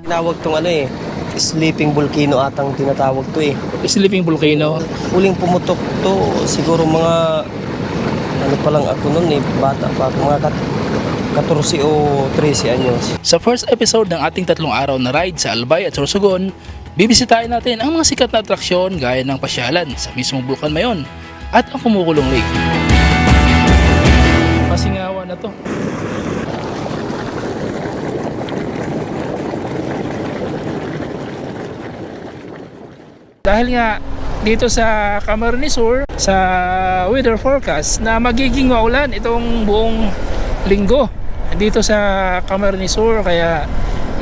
Tinawag tong ano eh, sleeping volcano atang tinatawag to eh. Sleeping volcano. Huling pumutok to, siguro mga ano pa lang ako noon eh, bata pa, mga 14 o 13 anyos. Sa first episode ng ating 3 araw na ride sa Albay at Sorsogon, bibisitahin natin ang mga sikat na atraksyon gaya ng pasyalan sa mismong Bulacan Mayon at ang Kumukulong Lake. Masingawan na to. Dahil nga dito sa Camarines Sur, sa weather forecast na magiging maulan itong buong linggo dito sa Camarines Sur, kaya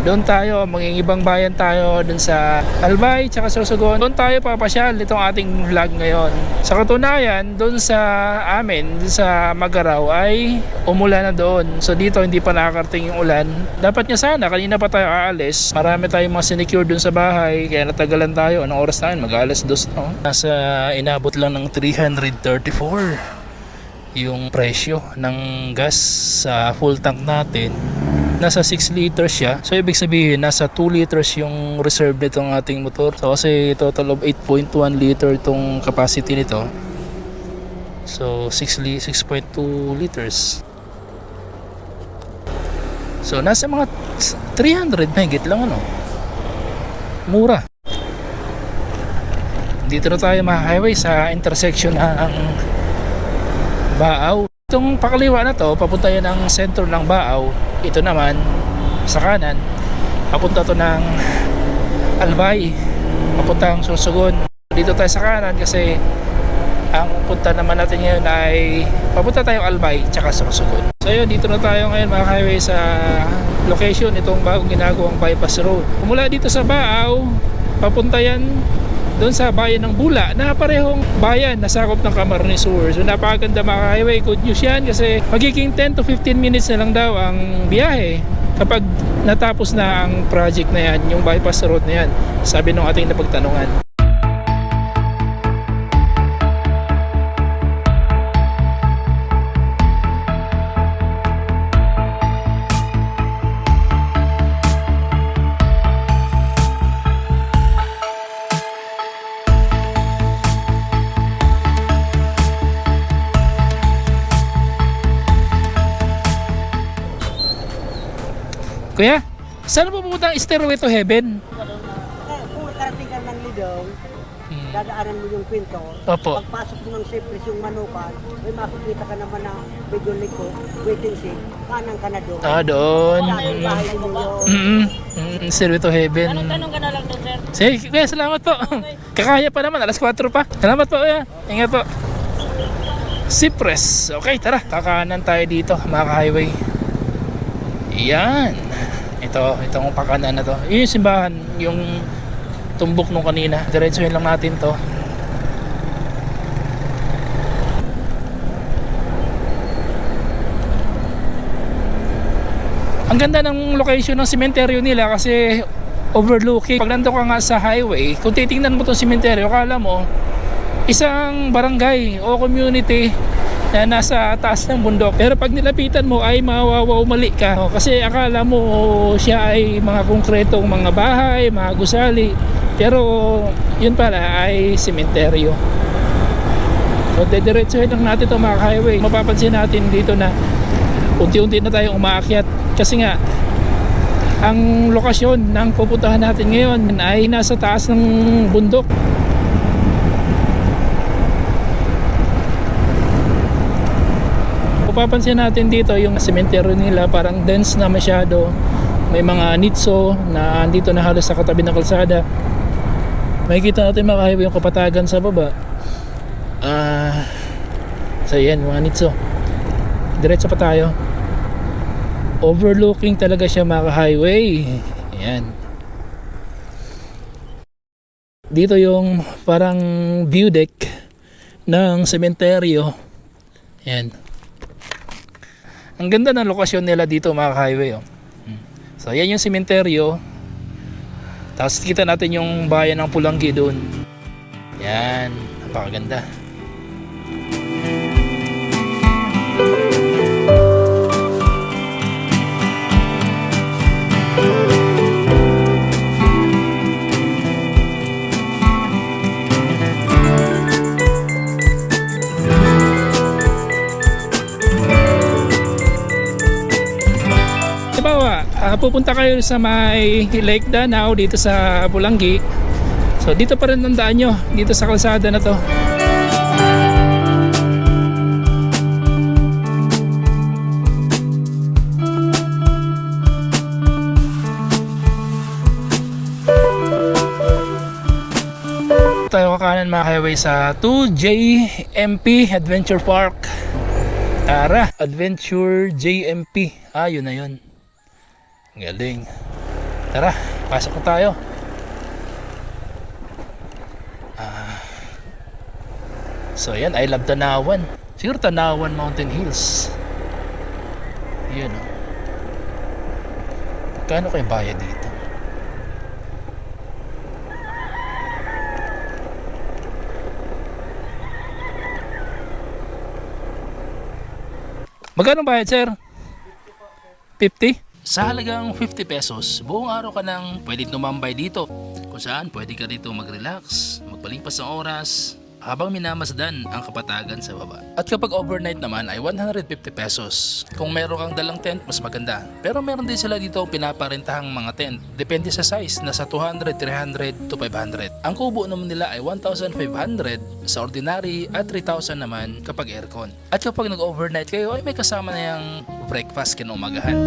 doon tayo, mangingibang bayan tayo doon sa Albay tsaka Sorsogon. Doon tayo papasyal nitong ating vlog ngayon. Sa katunayan, doon sa amin, doon sa Magaraw ay umulan na doon. So dito hindi pa nakakarating yung ulan. Dapat nga sana, kanina pa tayo aalis. Marami tayong mga sinecure doon sa bahay, kaya natagalan tayo. Anong oras na yun? Mag-alas 2 no? Nasa inabot lang ng 334 yung presyo ng gas sa full tank natin. Nasa 6 liters siya. So ibig sabihin nasa 2 liters yung reserve nitong ating motor. So kasi total of 8.1 liter itong capacity nito. So 6.2 liters. So nasa mga 300 megit lang ano. Mura. Dito na tayo mga highway sa intersection ng Baaw. Itong pakaliwa na to, papunta yan ng sentro ng Baaw. Ito naman, sa kanan, papunta to ng Albay, papuntang Sorsogon. Dito tayo sa kanan kasi ang punta naman natin ngayon ay papunta tayong Albay tsaka Sorsogon. So yun, dito na tayo ngayon mga highway sa location itong bagong ginagawang bypass road. Mula dito sa Baaw, papunta yan doon sa bayan ng Bula na parehong bayan na sakop ng Camarines Sur. So napakaganda mga highway, good news yan kasi magiging 10 to 15 minutes na lang daw ang biyahe kapag natapos na ang project na yan, yung bypass road na yan, sabi ng ating napagtanungan. Kuya, saan po pupunta ang Stairway to Heaven? Kung karating ka ng Lidong, dadaanan mo yung pinto. Opo. Pagpasok mo ng Cypress yung Manukan, may makikita ka naman ng medyo liko, waiting seat, kanan ka na doon. Ah, doon. Yung bahay ninyo yun. Stairway to Heaven. Tanong ka na lang doon, sir. Sige, kuya, salamat po. Kakaya pa naman, alas 4 pa. Salamat po, kuya. Ingat po. Cypress. Okay, tara. Kakanan tayo dito, mga highway. Yan. Itong pakanan na to. Yun yung simbahan, yung tumbok nung kanina. Diretsuhin lang natin to. Ang ganda ng location ng sementeryo nila kasi overlooking. Pag nandun ka nga sa highway, kung titingnan mo itong sementeryo, akala mo isang barangay o community na nasa taas ng bundok, pero pag nilapitan mo ay mali ka kasi akala mo siya ay mga konkretong mga bahay, mga gusali, pero yun pala ay sementeryo. So dediretsuhin lang natin itong mga highway. Mapapansin natin dito na unti-unti na tayong umaakyat kasi nga ang lokasyon ng pupuntahan natin ngayon ay nasa taas ng bundok. Papansin natin dito yung sementeryo nila parang dense na masyado, may mga nitso na andito na halos sa katabi ng kalsada. Makikita natin mga highway yung kapatagan sa baba. So yan mga nitso, diretso pa tayo, overlooking talaga siya mga highway. Yan, dito yung parang view deck ng sementeryo. Yan. Ang ganda ng lokasyon nila dito mga highway. So yan yung sementeryo. Tapos kita natin yung bayan ng Pulanggi doon. Yan, napakaganda. pupunta kayo sa may Lake Danau dito sa Pulangi. So dito pa rin ang daan nyo, dito sa kalsada na to. Tayo kakanan mga highway sa 2JMP Adventure Park. Tara, Adventure JMP. Yun na yun. Galing. Tara, pasok na tayo. So yan, I love Tanawan. Siguro Tanawan Mountain Hills. Yun o. Kano kayo bayad dito? Magkano bayad, sir? 50? Sa halagang 50 pesos, buong araw ka nang pwede tumambay dito. Kung saan pwede ka dito mag-relax, magpalipas ng oras, habang minamasdan ang kapatagan sa baba. At kapag overnight naman ay 150 pesos. Kung meron kang dalang tent, mas maganda. Pero meron din sila dito pinaparentahang mga tent. Depende sa size, nasa 200, 300 to 500. Ang kubo naman nila ay 1,500 sa ordinary at 3,000 naman kapag aircon. At kapag nag-overnight kayo ay may kasama na yung breakfast kinaumagahan.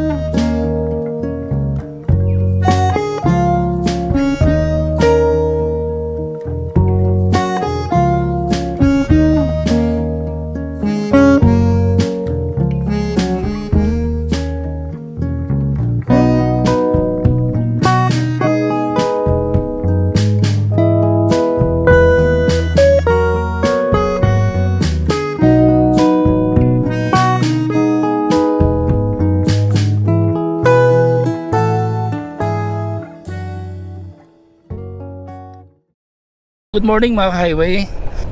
Good morning mga highway.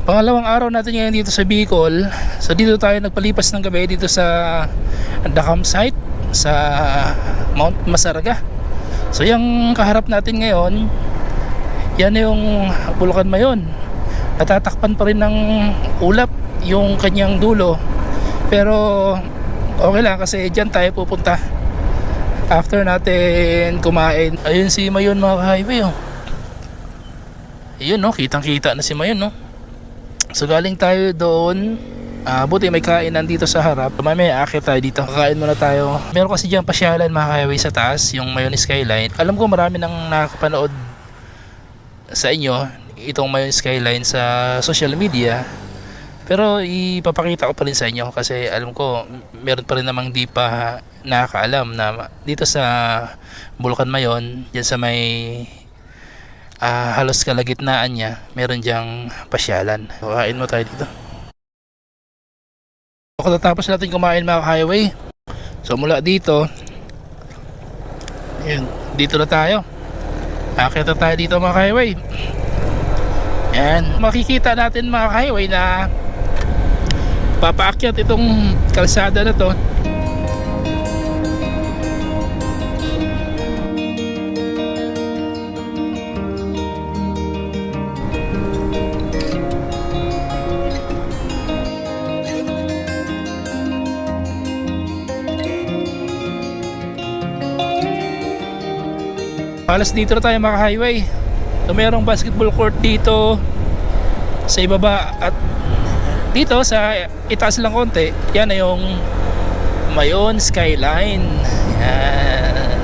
Pangalawang araw natin ngayon dito sa Bicol. So dito tayo nagpalipas ng gabi dito sa the campsite sa Mount Masaraga. So yung kaharap natin ngayon, yan yung Bulacan Mayon. Natatakpan pa rin ng ulap yung kanyang dulo. Pero okay lang kasi dyan tayo pupunta after natin kumain. Ayun si Mayon mga highway oh. Ayun no, kitang kita na si Mayon no. So galing tayo doon. Buti may kainan dito sa harap. Mamaya akit tayo dito. Kakain muna tayo. Meron kasi dyan pasyalan mga highway sa taas, yung Mayon Skyline. Alam ko marami nang nakapanood sa inyo itong Mayon Skyline sa social media. Pero ipapakita ko pa rin sa inyo kasi alam ko meron pa rin namang di pa nakakaalam na dito sa Bulacan Mayon, dyan sa may halos kalagitnaan niya, meron diyang pasyalan. So, kain mo tayo dito. Pagkatapos natin kumain mga highway, so mula dito, yun, dito na tayo. Akit na tayo dito mga highway. Yan, makikita natin mga highway na papaakyat itong kalsada na to. Halos dito na tayo mga highway. So mayroong basketball court dito sa ibaba at dito sa itaas lang konti, yan na yung Mayon Skyline. Yan.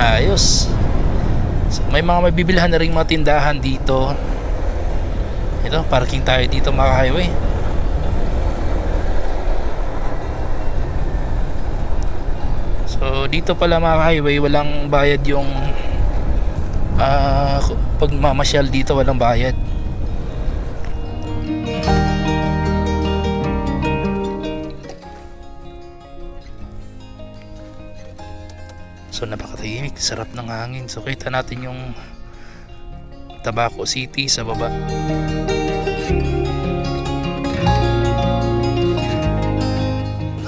Ayos. So, may mga mabibilhan na ring mga tindahan dito. Ito, parking tayo dito mga highway. So dito pala mga highway, walang bayad yung pagmamasyal dito, walang bayad. So napakatahimik, sarap ng hangin. So kita natin yung Tabaco City sa baba.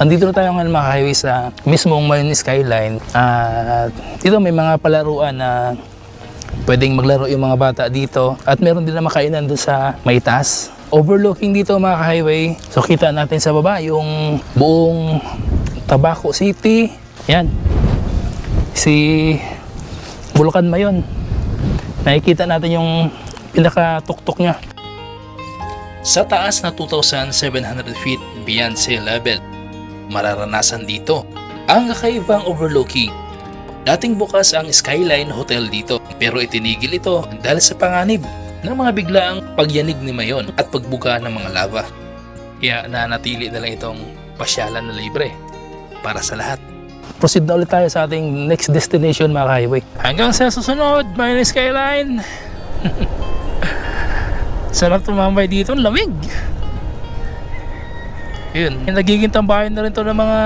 Andito na tayo ngayon mga highway sa mismong Mayon Skyline. Dito may mga palaruan na pwedeng maglaro yung mga bata dito. At meron din na makainan doon sa may taas. Overlooking dito mga highway. So kita natin sa baba yung buong Tabaco City. Yan. Si Bulacan Mayon. Nakikita natin yung pinaka-tuktok niya. Sa taas na 2,700 feet beyond sea level, mararanasan dito ang kakaibang overlooking. Dating bukas ang Skyline Hotel dito pero itinigil ito dahil sa panganib ng mga biglaang pagyanig ni Mayon at pagbuka ng mga lava. Kaya nanatili na lang itong pasyalan na libre para sa lahat. Proceed na ulit tayo sa ating next destination mga ka-highway. Hanggang sa susunod, Mayon Skyline! Sarap tumambay dito, ang lamig! Yun, nagiging tambayan na rin to ng mga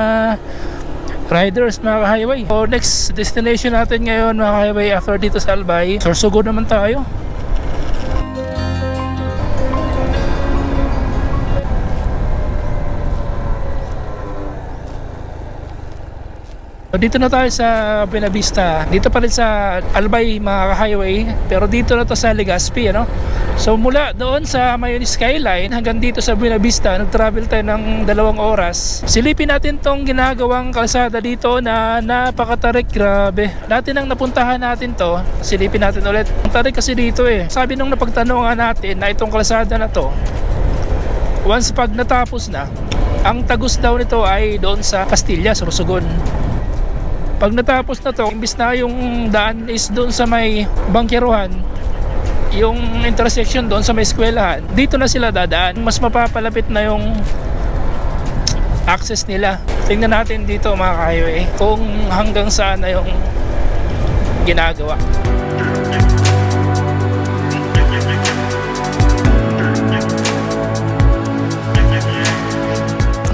riders mga ka-highway. So next destination natin ngayon mga ka-highway after dito sa Albay, Sorsogon naman tayo. So dito na tayo sa Buenavista. Dito pa rin sa Albay mga ka-highway, pero dito na to sa Legazpi, ano? So mula doon sa Mayon Skyline hanggang dito sa Buenavista, nag-travel tayo ng 2 oras. Silipin natin tong ginagawang kalsada dito na napakatarik, grabe. Dati nang napuntahan natin to, silipin natin ulit. Ang tarik kasi dito eh. Sabi nung napagtanungan natin na itong kalsada na to, once pag natapos na, ang tagos daw nito ay doon sa Castilla, Sorsogon. Pag natapos na to, imbis na yung daan is doon sa may bangkeruhan, yung intersection doon sa may eskwelahan, dito na sila dadaan. Mas mapapalapit na yung access nila. Tingnan natin dito mga ka-highway kung hanggang saan na yung ginagawa.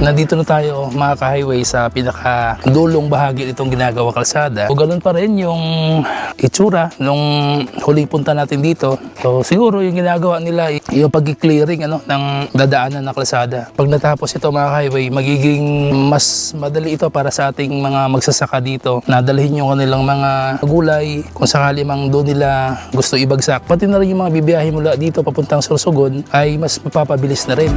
Nandito na tayo mga ka-highway sa pinaka-dulong bahagi nitong ginagawa kalsada. O ganun pa rin yung itsura nung huling punta natin dito. So siguro yung ginagawa nila yung pag-clearing ng dadaanan na kalsada. Pag natapos ito mga ka-highway, magiging mas madali ito para sa ating mga magsasaka dito. Nadalhin yung kanilang mga gulay kung sakali mang doon nila gusto ibagsak. Pati na rin yung mga bibiyahe mula dito papuntang Sorsogon ay mas mapapabilis na rin.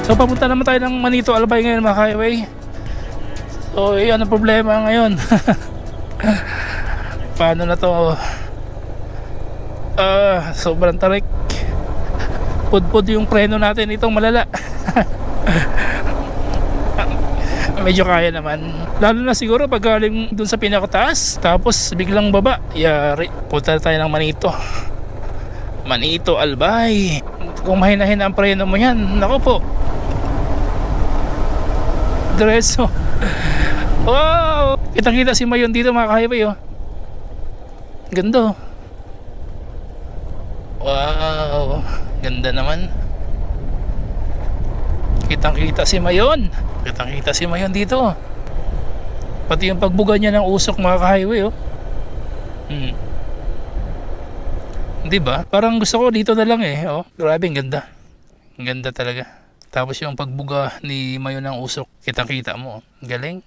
So papunta naman tayo ng Manito Albay ngayon mga ka-highway. So yan ang problema ngayon. Paano na to? Sobrang tarik. Pudpud yung preno natin, itong malala. Medyo kaya naman. Lalo na siguro pag galing dun sa pinakataas, tapos biglang baba, yari. Punta tayo ng Manito. Manito Albay. Kung mahinahin ang preno mo yan, naku po, diretso. Wow! Kitang-kita si Mayon dito mga ka-highway, oh. Ganda. Wow! Ganda naman. Kitang-kita si Mayon. Kitang-kita si Mayon dito. Pati yung pagbuga niya ng usok mga ka-highway, oh. Di ba? Parang gusto ko dito na lang eh, oh. Grabe, ang ganda. Ang ganda talaga. Tapos yung pagbuga ni Mayon ng usok, kita-kita mo. Galing.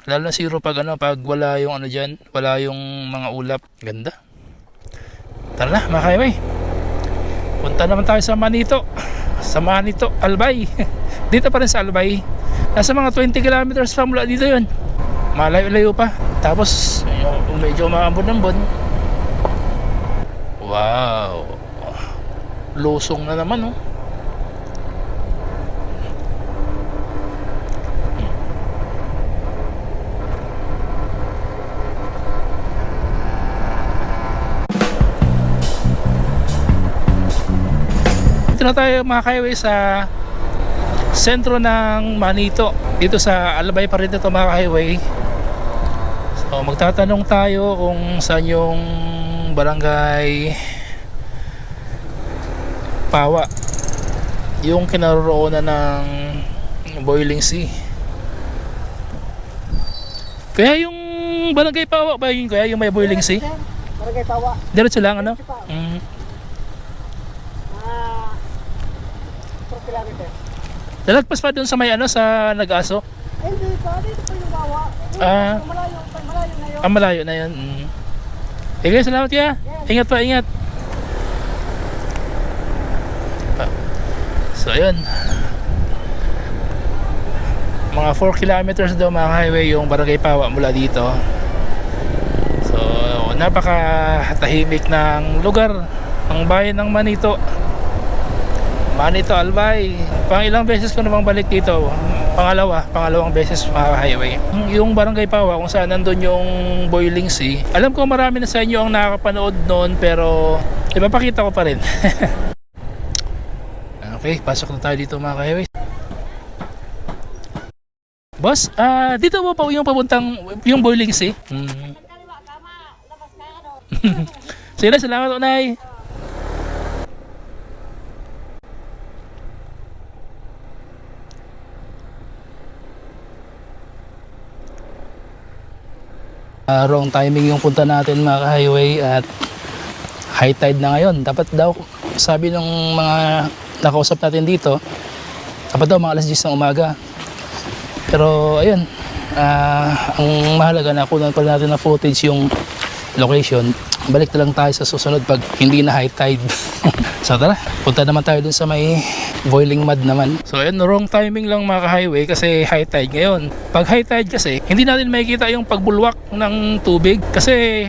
Lalo na siguro pag pag wala yung dyan, wala yung mga ulap. Ganda. Tara na, mga ka-highway. Punta naman tayo sa Manito. Sa Manito, Albay. Dito pa rin sa Albay. Nasa mga 20 kilometers pa mula dito yun. Malayo-layo pa. Tapos, medyo maambon-ambon. Wow. Lusong na naman, oh. Dito na tayo mga ka-highway sa sentro ng Manito. Dito sa Albay pa rin ito mga ka-highway. So magtatanong tayo kung saan yung barangay Pawa, yung kinaroroonan ng Boiling Sea. Kaya yung barangay Pawa ba yun, kaya yung may Boiling Sea? Barangay Pawa. Diretso lang ano? 4 kilometer. Nalagpas pa dun sa may sa Nag-Aso? Hindi, Dito po yung bawa. Ah, Malayo na yun. malayo na yun. Sige, salamat ya. Ingat pa, ingat. So, ayun. Mga 4 kilometers daw mga highway yung Barangay Pawa mula dito. So, napakatahimik ng lugar, ang bayan ng Manito. Manito, Albay. Pang ilang beses ko namang balik dito. Pangalawang beses mga highway. Yung Barangay Pawa kung saan nandun yung Boiling Sea. Alam ko marami na sa inyo ang nakakapanood noon, pero ipapakita ko pa rin. Okay, pasok na tayo dito mga highway. Boss, dito mo pa yung papuntang yung Boiling Sea? Sige, salamat unay. Wrong timing yung punta natin mga highway at high tide na ngayon. Dapat daw, sabi ng mga nakausap natin dito, dapat daw mga alas 10 ng umaga. Pero ayun, ang mahalaga na kunan pala natin na footage yung location. Balik na lang tayo sa susunod pag hindi na high tide. So tara, punta naman tayo dun sa may boiling mud naman. So ayun, wrong timing lang mga highway kasi high tide ngayon. Pag high tide kasi, hindi natin makikita yung pagbulwak ng tubig kasi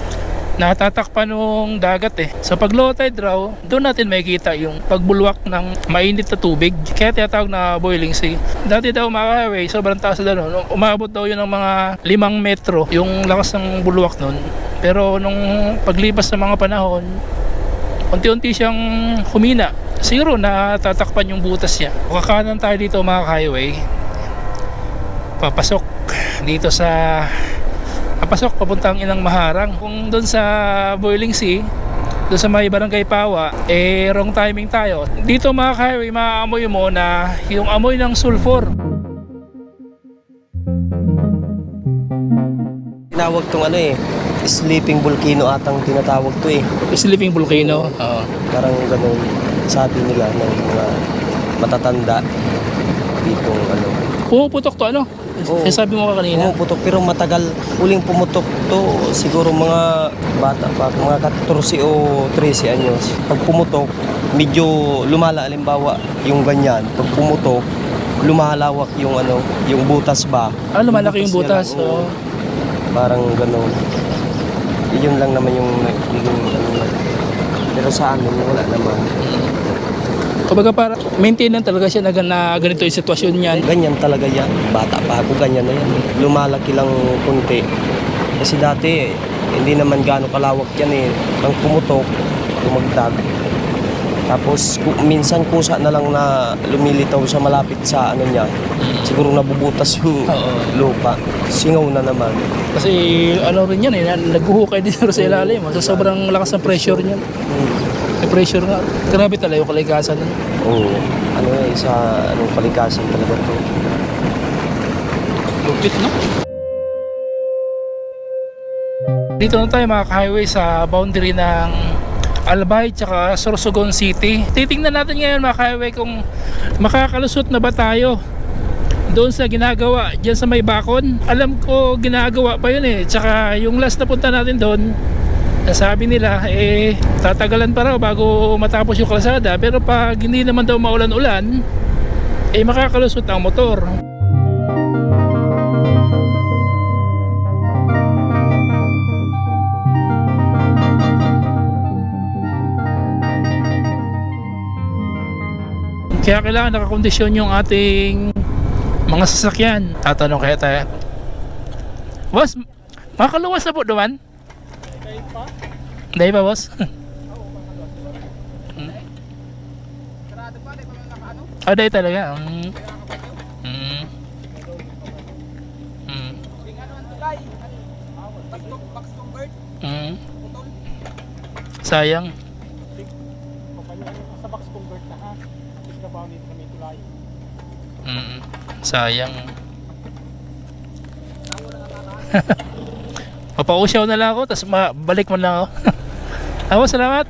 natatakpan ng dagat eh. So pag low tide raw, doon natin makikita yung pagbulwak ng mainit na tubig. Kaya tinatawag na boiling sea. Dati daw mga highway, sobrang taas na doon. Umabot daw yun ng mga 5 metro yung lakas ng bulwak nun. Pero nung paglipas ng mga panahon, unti-unti siyang humina. Siguro natatakpan yung butas niya. Kakanan tayo dito mga highway. Papasok dito sa papuntang Inang Maharang. Kung doon sa Boiling Sea, doon sa may Barangay Pawa, wrong timing tayo. Dito mga highway, maaamoy mo na yung amoy ng sulfur. Tinawag tong sleeping volcano atang tinatawag to eh. Sleeping volcano. Oo. Parang ganun sabi nila ng mga matatanda dito Pumuputok to ano? Oo. Sabi mo ka kanina. Pumuputok pero matagal uling pumutok to siguro mga bata pa, mga 14 o 13 anyos. Pag pumutok, medyo lumala alimbawa yung ganyan. Pag pumutok, lumalawak yung yung butas ba? Lumalaki yung butas. niya lang, oo. Parang ganun. Yun lang naman yung pero sa amin wala naman. Kumbaga para maintenance talaga siya na ganito yung sitwasyon niyan. Ganyan talaga yan. Bata pa ako, ganyan na yan. Lumalaki lang kunti. Kasi dati, hindi naman gaano kalawak yan eh. Nang pumutok, tumagdag. Tapos minsan kusa na lang na lumilitaw sa malapit sa niya. Siguro nabubutas yung lupa. Singaw na naman. Kasi rin yan naghuhukay din sa ilalim. So sobrang lakas ng pressure niyan. May pressure nga. Grabe talaga yung kalikasan. Oo. Sa kalikasan talaga to. Lupit, no? Dito na tayo mga highway sa boundary ng Albay tsaka Sorsogon City. Titingnan natin ngayon mga highway kung makakalusot na ba tayo doon sa ginagawa dyan sa may Bakon. Alam ko ginagawa pa yun eh. Tsaka yung last na punta natin doon, sabi nila tatagalan pa raw bago matapos yung kalsada. Pero pag hindi naman daw maulan-ulan, makakalusot ang motor. Kaya kailangan nakakondisyon yung ating mga sasakyan. Tatanong kaya tayo, boss, makaluwas na po duman? Hindi pa boss? Dahil talaga. Sayang. Sayang. Papausyaw na lang ako, tapos balik mo lang ako. Salamat.